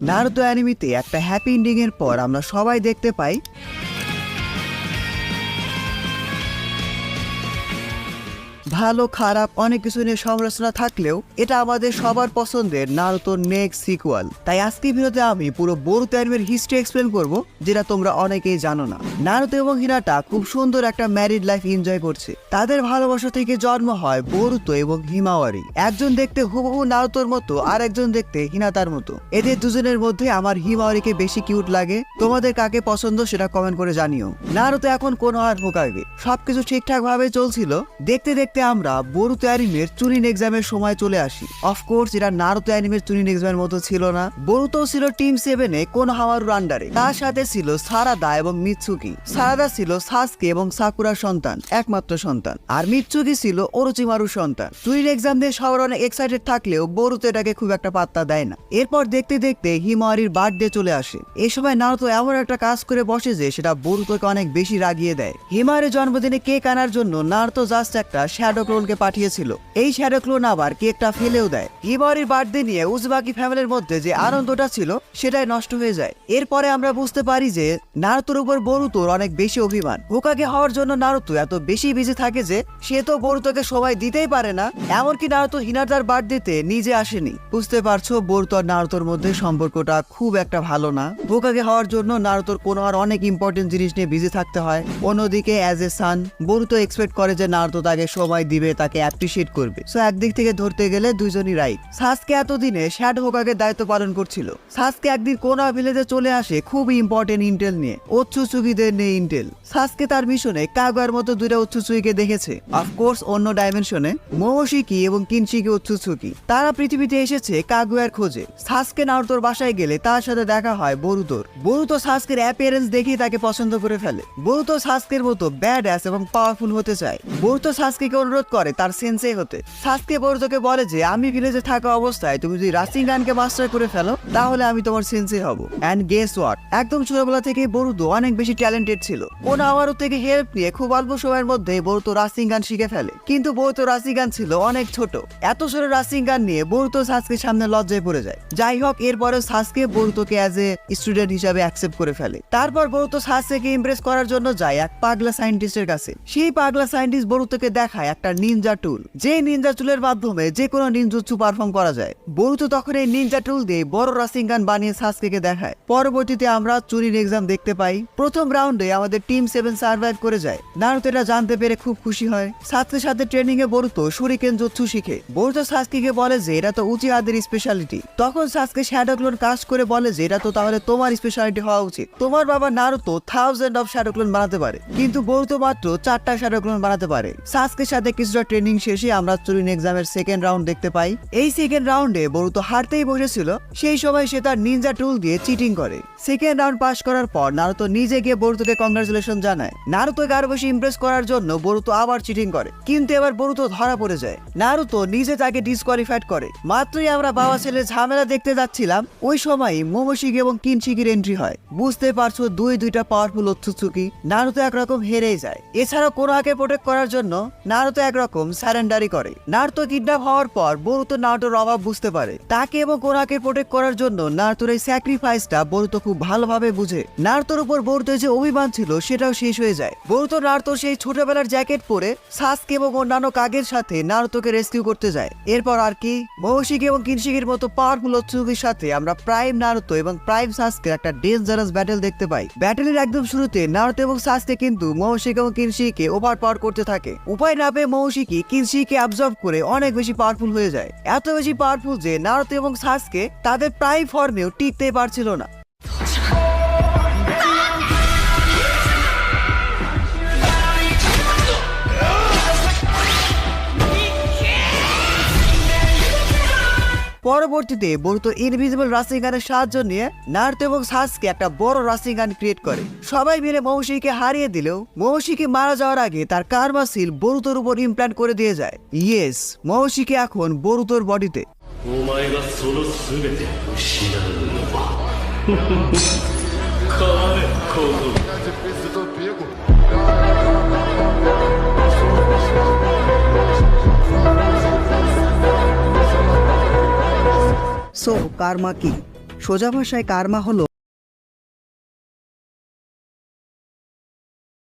Naruto অ্যানিমেতে একটা happy ending এর পর আমরা সবাই দেখতে পাই ভালো খারাপ অনেক কিছু নিয়ে সমালোচনা থাকলেও এটা আমাদের সবার পছন্দের নারুতোর নেক্সট সিকুয়াল। তাই আজকের ভিডিওতে আমি পুরো বোরুতো অ্যানিমের হিস্ট্রি এক্সপ্লেন করব, যেটা তোমরা অনেকেই জানো না। নারুতো এবং হিনাটা খুব সুন্দর একটা ম্যারিড লাইফ এনজয় করছে। তাদের ভালোবাসা থেকে জন্ম হয় বোরুতো এবং হিমাওয়ারি। একজন দেখতে হুবহু নারুতোর মতো আর একজন দেখতে হিনাতার মতো। এদের দুজনের মধ্যে আমার হিমাওয়ারিকে বেশি কিউট লাগে। তোমাদের কাকে পছন্দ সেটা কমেন্ট করে জানিও। নারুতো এখন কোনোহার হোকাগে, সবকিছু ঠিকঠাক ভাবে চলছিল। দেখতে দেখতে আমরা বোরুতো অ্যানিমের চুনিন এক্সামের সময় চলে আসি। অফকোর্স এটা নারুতো অ্যানিমের চুনিন এক্সামের মতো ছিল না। বোরুতো ছিল টিম 7-এ কোনোহামারুর আন্ডারে। তার সাথে ছিল সারাদা এবং মিৎসুকি। সারাদা ছিল সাসকে এবং সাকুরার সন্তান, একমাত্র সন্তান। আর মিৎসুকি ছিল ওরোচিমারুর সন্তান। চুনিন এক্সাম দিয়ে সবার অনেক এক্সাইটেড থাকলেও বোরুতো এটাকে খুব একটা পাত্তা দেয় না। এরপর দেখতে দেখতে হিমাওয়ারির বার্থডে চলে আসে। এই সময় নারুতো এমন একটা কাজ করে বসে যে সেটা বোরুতোকে অনেক বেশি রাগিয়ে দেয়। হিমাওয়ারির জন্মদিনে কেক আনার জন্য নারুতো জাস্ট একটা শ্যাডো ক্লোনকে পাঠিয়েছিল। এই শ্যাডো ক্লোন আবার কেকটা ফেলেও দেয়। হিমাওয়ারির বার্থডে নিয়ে উজবাকি ফ্যামিলির মধ্যে যে আনন্দটা ছিল সেটাই নষ্ট হয়ে যায়। এরপরে আমরা বুঝতে পারি যে নারুতোর উপর বোরুতোর অনেক বেশি অভিমান। হোকাগে হওয়ার জন্য নারুতো এত বেশি বিজি থাকে যে সে তো বোরুতোকে সময় দিতেই পারে না। এমনকি নারুতো হিনাতার বার্থডেতে নিজে আসেনি। বুঝতে পারছো বোরুতো আর নারুতোর মধ্যে সম্পর্কটা খুব একটা ভালো না। হোকাগে হওয়ার জন্য নারুতোর কোনো আর অনেক ইম্পর্টেন্ট জিনিস নিয়ে বিজি থাকতে হয়। অন্যদিকে অ্যাজ এ সান বোরুতো এক্সপেক্ট করে যে নারুতো তাকে সময় দিবে, তাকে অ্যাপ্রিশিয়েট করবে। সো একদিক থেকে ধরতে গেলে দুইজনই রাইট। সাসকে এতদিনে শ্যাডো হোকাগের দায়িত্ব পালন করছিল। সাসকে একদিন কোনা ভিলেজে চলে আসে খুবই ইম্পর্টেন্ট ইন্টেল নিয়ে। ওৎসুচুকিদের নিয়ে ইন্টেল। সাসকে তার মিশনে কাগুয়ার মতো দুইটা ওৎসুচুকিকে দেখেছে। অফকোর্স অন্য ডাইমেনশনে মোমোশিকি এবং কিনশিকি ওৎসুচুকি। তারা পৃথিবীতে এসেছে কাগুয়ার খোঁজে। সাসকে নারুতোর বাসায় গেলে তার সাথে দেখা হয় বোরুতোর। বোরুতো সাসকের অ্যাপিয়ারেন্স দেখেই তাকে পছন্দ করে ফেলে। বোরুতো সাসকের মতো ব্যাড অ্যাস এবং পাওয়ারফুল হতে চায়। বোরুতো সাসকেকে অনুরোধ করে তার সেন্সেই হতে। সাসকে বোরুতোকে বলে যে আমি ভিলেজে থাকা অবস্থায় তুমি যদি রাসিঙ্গানকে মাস্টার করে ফেলো তাহলে আমি তোমার সেন্সেই হব। এন্ড গেস হোয়াট, একদম ছোটবেলা থেকে বোরুতো অনেক বেশি ট্যালেন্টেড ছিল। কোনাহামারু থেকে হেল্প নিয়ে খুব অল্প সময়ের মধ্যে বোরুতো রাসিঙ্গান শিখে ফেলে। কিন্তু বোরুতো রাসিঙ্গান ছিল অনেক ছোট। এত ছোট রাসিঙ্গান নিয়ে বোরুতো সাসকের সামনে লজ্জায় পড়ে যায়। যাই হোক, এরপরে সাসকে বোরুতোকে অ্যাজ এ স্টুডেন্ট হিসাবে অ্যাকসেপ্ট করে ফেলে। তারপর বোরুতো সাসকেকে ইমপ্রেস করার জন্য যায় এক পাগলা সায়েন্টিস্টের কাছে। সেই পাগলা সায়েন্টিস্ট বোরুতোকে দেখায় একটা নিনজা টুল, যে নিনজা টুলের মাধ্যমে যে কোনো নিনজুৎসু পারফর্ম করা যায়। বোরুতো তখন এই নিনজা টুল দিয়ে বড় রাসিঙ্গান বানিয়ে সাসকেকে দেখায়। পরবর্তীতে আমরা চুনিন এক্সাম দেখতে পাই। প্রথম রাউন্ডে আমাদের টিম 7 সার্ভাইভ করে যায়। নারুতো এটা জানতে পেরে খুব খুশি হয়। সাথে সাথে ট্রেনিং এ বোরুতো শুরিকেন জুৎসু শিখে। বোরুতো সাসকেকে বলে যে এটা তো উচিহাদের স্পেশালিটি। তখন সাসকে শ্যাডো ক্লোন কাজ করে বলে যে এটা তো তাহলে তোমার স্পেশালিটি হওয়া উচিত। তোমার বাবা নারুতো 1000 অফ শ্যাডো ক্লোন বানাতে পারে, কিন্তু বোরুতো মাত্র 4টা শ্যাডো ক্লোন বানাতে পারে। সাসকের সাথে কিছুটা ট্রেনিং শেষে আমরা চুনিন এক্সামের সেকেন্ড রাউন্ড দেখতে পাই। এই সেকেন্ড রাউন্ডে বোরুতো হারতেই বসেছিল। সেই সময় সে তার নিনজা টুল দিয়ে চিটিং করে। সেকেন্ড রাউন্ড পাস করার পর নারুতো নিজে গিয়ে বোরুতোকে কংগ্রাচুলেশন জানায়। নারুতোকে আরো বেশি ইমপ্রেস করার জন্য বোরুতো আবার চিটিং করে, কিন্তু এবার বোরুতো ধরা পড়ে যায়। নারুতো নিজে তাকে ডিসকোয়ালিফাইড করে। মাত্রই আমরা বাবা ছেলের ঝামেলা দেখতে যাচ্ছিলাম, ওই সময়ই মোমোশিকি এবং কিনশিকির এন্ট্রি হয়। বুঝতে পারছো দুইটা পাওয়ারফুল ওৎসুচুকি। নারুতো একরকম হেরেই যায়। এছাড়াও কোনোহাকে প্রোটেক্ট করার জন্য নারুতো একরকম সারেন্ডারি করে। নারুতো কিডন্যাপ হওয়ার পর বোরুতো নারুতোর অভাব বুঝতে পারে। তাকে এবং কোনাকে প্রোটেক্ট করার জন্য নারুতোর এই স্যাক্রিফাইসটা বোরুতো খুব ভালোভাবে বুঝে। নারুতোর উপর বোরুতোর যে অভিমান ছিল সেটাও শেষ হয়ে যায়। বোরুতো নারুতো সেই ছোটবেলার জ্যাকেট পরে সাসকে এবং অন্যান্য কাগের সাথে নারুতোকে রেস্কিউ করতে যায়। এরপর আর কি, মোমোশিকি এবং কিনশিকির মতো পাওয়ারফুল ওৎসুচুকির সাথে আমরা প্রাইম নারুতো এবং প্রাইম সাসকের একটা ডেঞ্জারাস ব্যাটল দেখতে পাই। ব্যাটলের একদম শুরুতে নারুতো এবং সাসকে কিন্তু মোমোশিকি এবং কিনশিকিকে ওভার পাওয়ার করতে থাকে। উপায় না পেয়ে মোমোশিকি কিনশিকিকে অ্যাবজর্ব করে অনেক বেশি পাওয়ারফুল হয়ে যায়। এত বেশি পাওয়ারফুল যে নারুতো এবং সাসকে তাদের প্রাইম ফর্মেও টিকতেই পারছিল না। পরবর্তীতে বোরুতো ইনভিজিবল রাসিঙ্গানের সাহায্য নিয়ে নারুতো এবং সাসকে একটা বড় রাসিঙ্গান ক্রিয়েট করে। সবাই মিলে মোমোশিকিকে হারিয়ে দিলেও মোমোশিকি মারা যাওয়ার আগে তার কার্মা সিল বোরুতোর উপর ইমপ্ল্যান্ট করে দিয়ে যায়। ইয়েস, মোমোশিকি এখন বোরুতোর বডিতে। সো কার্মা কি? সোজা ভাষায় কার্মা হলো